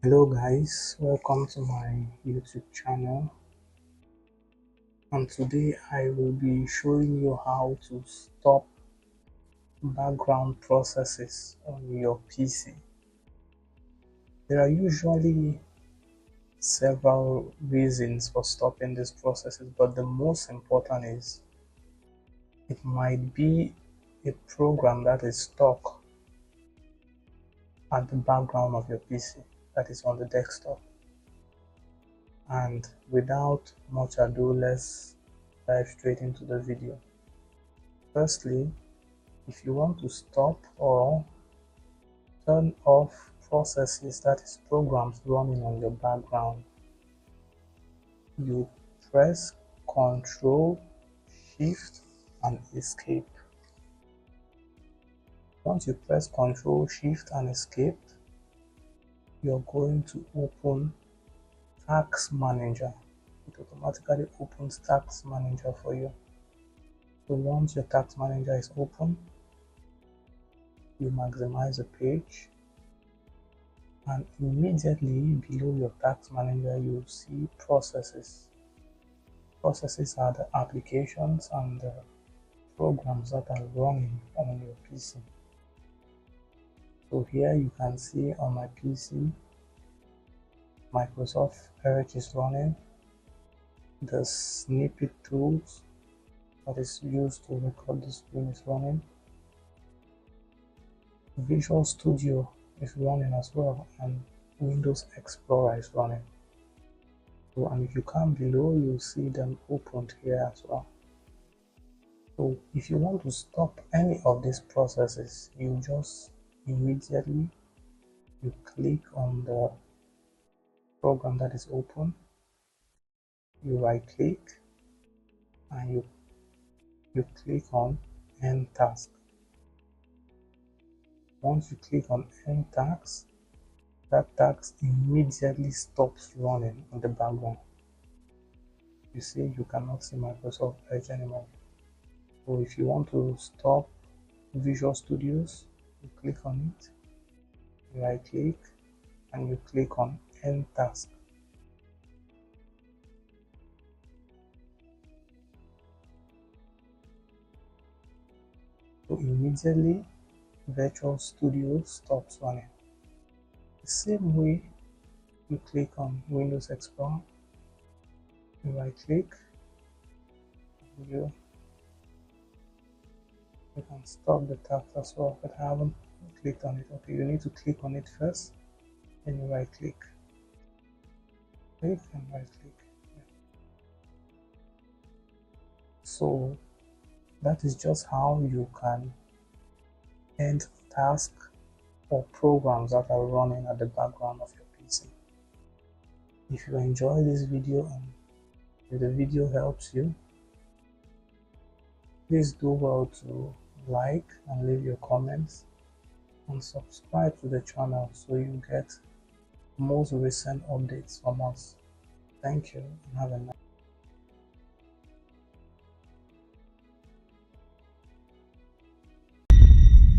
Hello guys, welcome to my YouTube channel, and today I will be showing you how to stop background processes on your PC. There are usually several reasons for stopping these processes, but the most important is it might be a program that is stuck at the background of your PC, that is on the desktop. And without much ado, let's dive straight into the video. Firstly, if you want to stop or turn off processes, that is programs running on your background, you press Ctrl, Shift and Escape. Once you press Ctrl, Shift and Escape, you're going to open Task Manager. It automatically opens Task Manager for you. So once your Task Manager is open, you maximize the page, and immediately below your Task Manager you'll see processes. Processes are the applications and the programs that are running on your PC. So here you can see on my PC, Microsoft Edge is running, the snippet tools that is used to record the screen is running, Visual Studio is running as well, and Windows Explorer is running. So, and if you come below, you'll see them opened here as well. So if you want to stop any of these processes, you just immediately click on the program that is open, you right click and you click on End Task. Once you click on End Task, that task immediately stops running in the background. You see, you cannot see Microsoft Edge anymore. So if you want to stop Visual Studios, you click on it, you right click and you click on End Task. So immediately Visual Studio stops running. The same way, you click on Windows Explorer, you right click, you can stop the task as well, but I haven't clicked on it. Okay, you need to click on it first, then you right click and right click. So that is just how you can end tasks or programs that are running at the background of your PC. If you enjoy this video and if the video helps you, please do well to like and leave your comments and subscribe to the channel so you get most recent updates from us. Thank you and have a nice day.